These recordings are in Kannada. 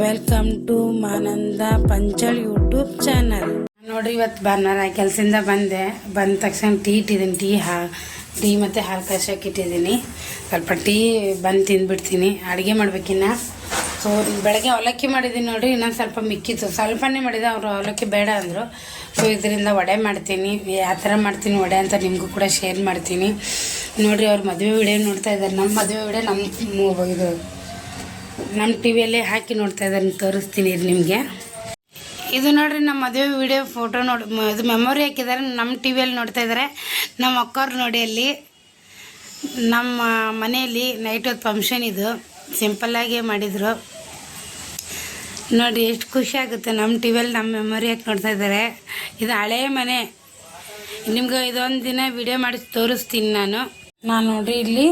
ವೆಲ್ಕಮ್ ಟು ಮಾನಂದ ಪಂಚಳ್ ಯೂಟ್ಯೂಬ್ ಚಾನಲ್. ನೋಡಿ ಇವತ್ತು ಭಾನುವಾರ ಕೆಲಸದಿಂದ ಬಂದ ತಕ್ಷಣ ಟೀ ಇಟ್ಟಿದ್ದೀನಿ. ಟೀ ಮತ್ತು ಹಾಲು ಕಾಸಕ್ಕೆ ಇಟ್ಟಿದ್ದೀನಿ. ಸ್ವಲ್ಪ ಟೀ ಬಂದು ತಿಂದ್ಬಿಡ್ತೀನಿ. ಅಡುಗೆ ಮಾಡ್ಬೇಕಿನ್ನ. ಸೊ ಬೆಳಗ್ಗೆ ಅವಲಕ್ಕಿ ಮಾಡಿದ್ದೀನಿ ನೋಡಿ. ಇನ್ನೊಂದು ಸ್ವಲ್ಪ ಮಿಕ್ಕಿತ್ತು, ಸ್ವಲ್ಪನೇ ಮಾಡಿದೆ. ಅವರು ಅವಲಕ್ಕಿ ಬೇಡ ಅಂದರು. ಸೊ ಇದರಿಂದ ವಡೆ ಮಾಡ್ತೀನಿ. ಯಾವ ಥರ ಮಾಡ್ತೀನಿ ವಡೆ ಅಂತ ನಿಮಗೂ ಕೂಡ ಶೇರ್ ಮಾಡ್ತೀನಿ ನೋಡಿರಿ. ಅವ್ರು ಮದುವೆ ವಿಡಿಯೋ ನೋಡ್ತಾ ಇದ್ದಾರೆ. ನಮ್ಮ ಮದುವೆ ವಿಡಿಯೋ ನಮ್ಮ ಟಿ ವಿಯಲ್ಲೇ ಹಾಕಿ ನೋಡ್ತಾ ಇದ್ದಾರೆ. ತೋರಿಸ್ತೀನಿ ನಿಮಗೆ. ಇದು ನೋಡಿರಿ ನಮ್ಮ ಮದುವೆ ವಿಡಿಯೋ ಫೋಟೋ ನೋಡಿ, ಇದು ಮೆಮೊರಿ ಹಾಕಿದ್ದಾರೆ. ನಮ್ಮ ಟಿ ವಿಯಲ್ಲಿ ನೋಡ್ತಾ ಇದ್ದಾರೆ. ನಮ್ಮ ಅಕ್ಕವ್ರು ನೋಡಿ ಅಲ್ಲಿ ನಮ್ಮ ಮನೆಯಲ್ಲಿ ನೈಟ್ ಹೊತ್ತು ಫಂಕ್ಷನ್ ಇದು ಸಿಂಪಲ್ಲಾಗೇ ಮಾಡಿದರು ನೋಡಿ. ಎಷ್ಟು ಖುಷಿ ಆಗುತ್ತೆ. ನಮ್ಮ ಟಿ ವಿಯಲ್ಲಿ ನಮ್ಮ ಮೆಮೊರಿ ಹಾಕಿ ನೋಡ್ತಾ ಇದ್ದಾರೆ. ಇದು ಹಳೆಯ ಮನೆ. ನಿಮ್ಗೆ ಇದೊಂದು ದಿನ ವಿಡಿಯೋ ಮಾಡಿ ತೋರಿಸ್ತೀನಿ ನಾನು ನೋಡಿರಿ. ಇಲ್ಲಿ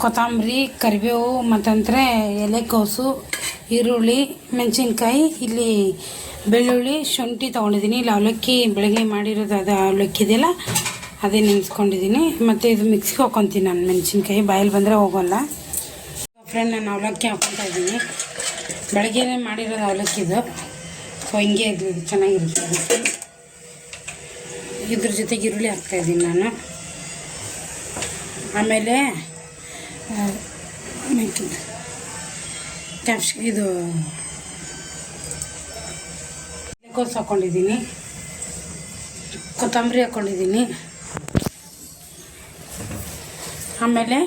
ಕೊತ್ತಂಬರಿ, ಕರಿಬೇವು ಮತ್ತಂದ್ರೆ ಎಲೆಕೋಸು, ಈರುಳ್ಳಿ, ಮೆಣಸಿನ್ಕಾಯಿ, ಇಲ್ಲಿ ಬೆಳ್ಳುಳ್ಳಿ, ಶುಂಠಿ ತೊಗೊಂಡಿದ್ದೀನಿ. ಇಲ್ಲಿ ಅವಲಕ್ಕಿ ಬೆಳಗ್ಗೆ ಮಾಡಿರೋದು ಅದು ಅವಲಕ್ಕಿ ಇದೆಯಲ್ಲ ಅದೇ ನೆನೆಸ್ಕೊಂಡಿದ್ದೀನಿ. ಮತ್ತು ಇದು ಮಿಕ್ಸಿಗೆ ಹಾಕ್ಕೊತೀನಿ ನಾನು. ಮೆಣಸಿನ್ಕಾಯಿ ಬಾಯಲ್ಲಿ ಬಂದರೆ ಹೋಗೋಲ್ಲ. ಫ್ರೆಂಡ್ ನಾನು ಅವಲಕ್ಕಿ ಹಾಕ್ಕೊತಾ ಇದ್ದೀನಿ. ಬೆಳಗ್ಗೆ ಮಾಡಿರೋದು ಅವಲಕ್ಕಿದು. ಸೊ ಹಿಂಗೆ ಇದು ಚೆನ್ನಾಗಿರುತ್ತೆ. ಇದ್ರ ಜೊತೆಗೆ ಈರುಳ್ಳಿ ಹಾಕ್ತಾಯಿದ್ದೀನಿ ನಾನು. ಆಮೇಲೆ ಇದು ಎಲೆಕೋಸು ಹಾಕ್ಕೊಂಡಿದ್ದೀನಿ, ಕೊತ್ತಂಬರಿ ಹಾಕ್ಕೊಂಡಿದ್ದೀನಿ. ಆಮೇಲೆ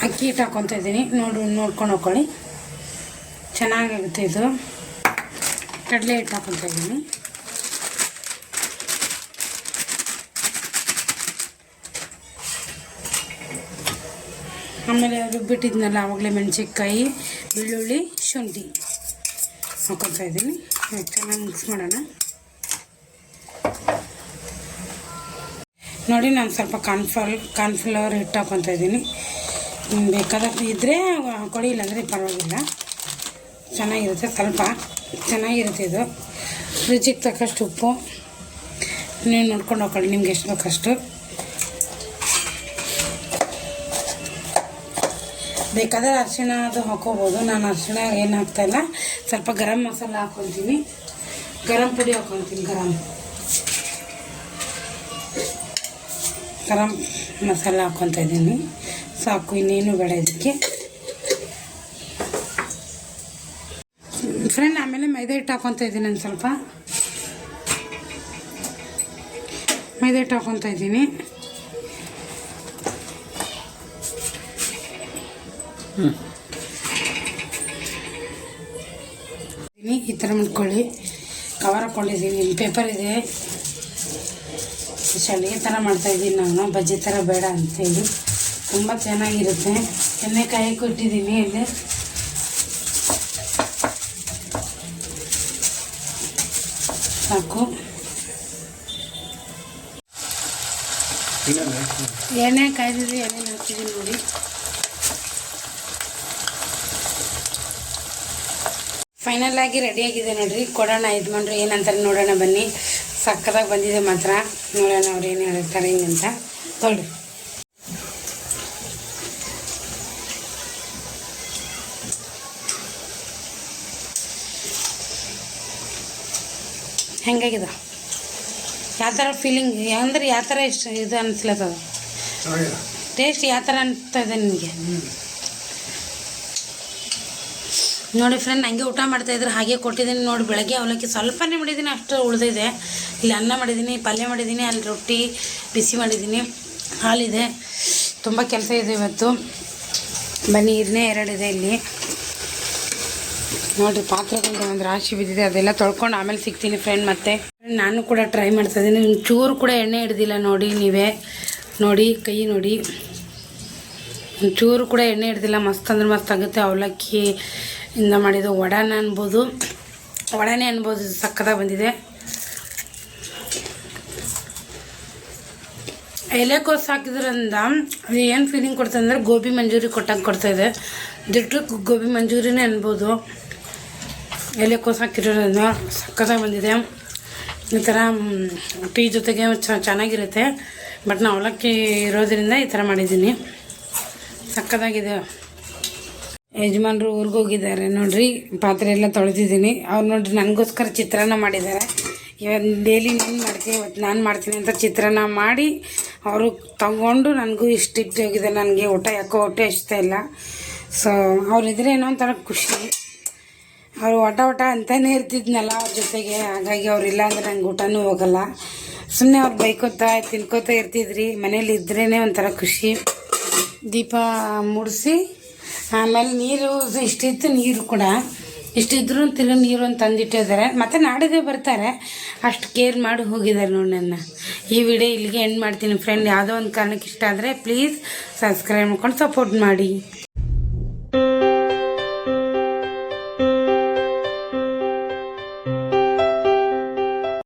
ಅಕ್ಕಿ ಹಿಟ್ಟು ಹಾಕ್ಕೊತಾ ಇದ್ದೀನಿ. ನೋಡ್ಕೊಂಡು ಹಾಕ್ಕೊಳ್ಳಿ, ಚೆನ್ನಾಗಾಗುತ್ತೆ. ಇದು ಕಡಲೆ ಹಿಟ್ಟು ಹಾಕ್ಕೊತಾ ಇದ್ದೀನಿ. ಆಮೇಲೆ ರುಬ್ಬಿಟ್ಟಿದ್ನಲ್ಲ ಆವಾಗಲೇ ಮೆಣಸಿನ್ಕಾಯಿ, ಬೆಳ್ಳುಳ್ಳಿ, ಶುಂಠಿ ಹಾಕ್ಕೊತಾ ಇದ್ದೀನಿ. ಚೆನ್ನಾಗಿ ಮಿಕ್ಸ್ ಮಾಡೋಣ ನೋಡಿ. ನಾನು ಸ್ವಲ್ಪ ಕಾರ್ನ್ಫ್ಲವರ್ ಹಿಟ್ಟು ಹಾಕ್ಕೊತಾ ಇದ್ದೀನಿ. ಬೇಕಾದ್ರೆ ಇದ್ದರೆ ಹಾಕ್ಕೊಳ್ಳಿ, ಇಲ್ಲಾಂದರೆ ಪರವಾಗಿಲ್ಲ. ಚೆನ್ನಾಗಿರುತ್ತೆ, ಸ್ವಲ್ಪ ಚೆನ್ನಾಗಿರುತ್ತೆ ಇದು. ರುಚಿಗೆ ತಕ್ಕಷ್ಟು ಉಪ್ಪು ನೀವು ನೋಡ್ಕೊಂಡು ಹಾಕ್ಕೊಳ್ಳಿ, ನಿಮ್ಗೆ ಎಷ್ಟು ಬೇಕಷ್ಟು. ಬೇಕಾದರೆ ಅರಿಶಿಣ ಅದು ಹಾಕ್ಕೋಬೋದು. ನಾನು ಅರಿಶಿಣ ಏನು ಹಾಕ್ತಾಯಿಲ್ಲ. ಸ್ವಲ್ಪ ಗರಂ ಮಸಾಲ ಹಾಕ್ಕೊತೀನಿ, ಗರಂ ಪುಡಿ ಹಾಕ್ಕೊತೀನಿ. ಗರಂ ಮಸಾಲ ಹಾಕ್ಕೊತಾ ಇದ್ದೀನಿ. ಸಾಕು, ಇನ್ನೇನು ಬೇಡ ಇದಕ್ಕೆ. ಫ್ರೆಂಡ್ ಆಮೇಲೆ ಮೈದಾ ಹಿಟ್ಟು ಹಾಕ್ಕೊತಾ ಇದ್ದೀನಿ. ನಾನು ಸ್ವಲ್ಪ ಮೈದಾ ಹಿಟ್ಟು ಹಾಕ್ಕೊತಾ ಇದ್ದೀನಿ. ಈ ಥರ ಮಾಡ್ಕೊಳ್ಳಿ. ಕವರ್ ಹಾಕ್ಕೊಂಡಿದ್ದೀನಿ, ಪೇಪರ್ ಇದೆ. ಶಾಲೆಗೆ ಥರ ಮಾಡ್ತಾಯಿದ್ದೀನಿ ನಾನು, ಬಜ್ಜಿ ಥರ ಬೇಡ ಅಂತೇಳಿ. ತುಂಬ ಚೆನ್ನಾಗಿರುತ್ತೆ. ಎಣ್ಣೆ ಕಾಯಕ್ಕೂ ಇಟ್ಟಿದ್ದೀನಿ. ಇಲ್ಲಿ ಸಾಕು. ಎಣ್ಣೆ ಕಾಯ್ದಿದ್ದು ಎಣ್ಣೆ ಹಾಕ್ತಿದ್ದೀನಿ ನೋಡಿ. ಫೈನಲ್ ಆಗಿ ರೆಡಿಯಾಗಿದೆ ನೋಡಿರಿ. ಕೊಡೋಣ ಯಜಮಾನ್ರು ಏನಂತಾರೆ ನೋಡೋಣ ಬನ್ನಿ. ಸಕ್ಕತ್ತಾಗಿ ಬಂದಿದೆ ಮಾತ್ರ. ನೋಡೋಣ ಅವ್ರು ಏನು ಹೇಳ್ತಾರೆ ಹಿಂಗಂತ. ತೊಳ್ರಿ. ಹೆಂಗಾಗಿದೆ? ಯಾವ ಥರ ಫೀಲಿಂಗ್ ಅಂದರೆ ಯಾವ ಥರ ಇಷ್ಟ ಇದು ಅನಿಸ್ಲತ್ತದ? ಟೇಸ್ಟ್ ಯಾವ ಥರ ಅನಿಸ್ತದೆ ನಿಮಗೆ? ನೋಡಿ ಫ್ರೆಂಡ್, ಹಂಗೆ ಊಟ ಮಾಡ್ತಾಯಿದ್ರೆ ಹಾಗೆ ಕೊಟ್ಟಿದ್ದೀನಿ ನೋಡಿ. ಬೆಳಗ್ಗೆ ಅವಲಕ್ಕಿ ಸ್ವಲ್ಪನೇ ಮಾಡಿದ್ದೀನಿ, ಅಷ್ಟು ಉಳಿದಿದೆ. ಇಲ್ಲಿ ಅನ್ನ ಮಾಡಿದ್ದೀನಿ, ಪಲ್ಯ ಮಾಡಿದ್ದೀನಿ, ಅಲ್ಲಿ ರೊಟ್ಟಿ ಬಿಸಿ ಮಾಡಿದ್ದೀನಿ, ಹಾಲಿದೆ. ತುಂಬ ಕೆಲಸ ಇದೆ ಇವತ್ತು. ಬನ್ನಿ, ಇದನ್ನೇ 2 ಇದೆ ಇಲ್ಲಿ ನೋಡಿರಿ. ಪಾತ್ರೆಗಳು ಒಂದು ರಾಶಿ ಬಿದ್ದಿದೆ, ಅದೆಲ್ಲ ತೊಳ್ಕೊಂಡು ಆಮೇಲೆ ಸಿಗ್ತೀನಿ ಫ್ರೆಂಡ್. ಮತ್ತೆ ನಾನು ಕೂಡ ಟ್ರೈ ಮಾಡ್ತಾಯಿದ್ದೀನಿ. ಚೂರು ಕೂಡ ಎಣ್ಣೆ ಹಿಡ್ದಿಲ್ಲ ನೋಡಿ. ನೀವೇ ನೋಡಿ, ಕೈ ನೋಡಿ, ಚೂರು ಕೂಡ ಎಣ್ಣೆ ಹಿಡ್ದಿಲ್ಲ. ಮಸ್ತ್ ಅಂದ್ರೆ ಮಸ್ತ್ ಆಗುತ್ತೆ. ಅವಲಕ್ಕಿಯಿಂದ ಮಾಡಿದ್ದು ವಡಾನೇ ಅನ್ಬೋದು. ಸಕ್ಕತ್ತಾಗಿ ಬಂದಿದೆ. ಎಲೆಕೋಸು ಹಾಕಿದ್ರಿಂದ ಅದು ಏನು ಫೀಲಿಂಗ್ ಕೊಡ್ತದೆ ಗೋಬಿ ಮಂಚೂರಿ ಕೊಟ್ಟಂಗೆ ಕೊಡ್ತಾಯಿದೆ. ದಿಟ್ಟು ಗೋಬಿ ಮಂಚೂರಿನೇ ಅನ್ಬೋದು. ಎಲೆಕೋಸು ಹಾಕಿರೋದ್ರಿಂದ ಸಕ್ಕತ್ತಾಗಿ ಬಂದಿದೆ. ಈ ಥರ ಟೀ ಜೊತೆಗೆ ಚೆನ್ನಾಗಿರುತ್ತೆ. ಬಟ್ ನಾನು ಅವಲಕ್ಕಿ ಇರೋದ್ರಿಂದ ಈ ಥರ ಮಾಡಿದ್ದೀನಿ. ಸಕ್ಕತ್ತಾಗಿದೆ. ಯಜಮಾನ್ರು ಊರಿಗೆ ಹೋಗಿದ್ದಾರೆ ನೋಡ್ರಿ. ಪಾತ್ರೆ ಎಲ್ಲ ತೊಳೆದಿದ್ದೀನಿ. ಅವ್ರು ನೋಡ್ರಿ ನನಗೋಸ್ಕರ ಚಿತ್ರಾನ್ನ ಮಾಡಿದ್ದಾರೆ. ಇವತ್ತು ಡೈಲಿ ನಾನು ಮಾಡ್ತೀನಿ, ಇವತ್ತು ನಾನು ಮಾಡ್ತೀನಿ ಅಂತ ಚಿತ್ರಾನ್ನ ಮಾಡಿ ಅವರು ತಗೊಂಡು ನನಗೂ ಇಷ್ಟಿಟ್ಟು ಹೋಗಿದೆ. ನನಗೆ ಊಟ ಯಾಕೋ ಹೊಟ್ಟೆ ಹಚ್ತಾ ಇಲ್ಲ. ಸೊ ಅವರಿದ್ರೆ ಏನೋ ಒಂಥರ ಖುಷಿ. ಅವರು ಊಟ ಅಂತಲೇ ಇರ್ತಿದ್ನಲ್ಲ ಅವ್ರ ಜೊತೆಗೆ, ಹಾಗಾಗಿ ಅವ್ರಿಲ್ಲ ಅಂದರೆ ನಂಗೆ ಊಟನೂ ಹೋಗಲ್ಲ. ಸುಮ್ಮನೆ ಅವ್ರು ಬೈಕೋತಾ ತಿನ್ಕೋತಾ ಇರ್ತಿದ್ರಿ. ಮನೇಲಿ ಇದ್ರೇ ಒಂಥರ ಖುಷಿ. ದೀಪ ಮುಡಿಸಿ ಆಮೇಲೆ ನೀರು ಇಷ್ಟಿತ್ತು, ನೀರು ಕೂಡ ಇಷ್ಟಿದ್ರು ತಿರುಗಿ ನೀರು ಅಂತ ತಂದಿಟ್ಟಿದ್ದಾರೆ. ಮತ್ತು ನಾಡಿದ್ದೇ ಬರ್ತಾರೆ, ಅಷ್ಟು ಕೇರ್ ಮಾಡಿ ಹೋಗಿದ್ದಾರೆ ನೋಡಿ ನನ್ನ. ಈ ವಿಡಿಯೋ ಇಲ್ಲಿಗೆ ಎಂಡ್ ಮಾಡ್ತೀನಿ ಫ್ರೆಂಡ್. ಯಾವುದೋ ಒಂದು ಕಾರಣಕ್ಕೆ ಇಷ್ಟ ಆದರೆ ಪ್ಲೀಸ್ ಸಬ್ಸ್ಕ್ರೈಬ್ ಮಾಡ್ಕೊಂಡು ಸಪೋರ್ಟ್ ಮಾಡಿ.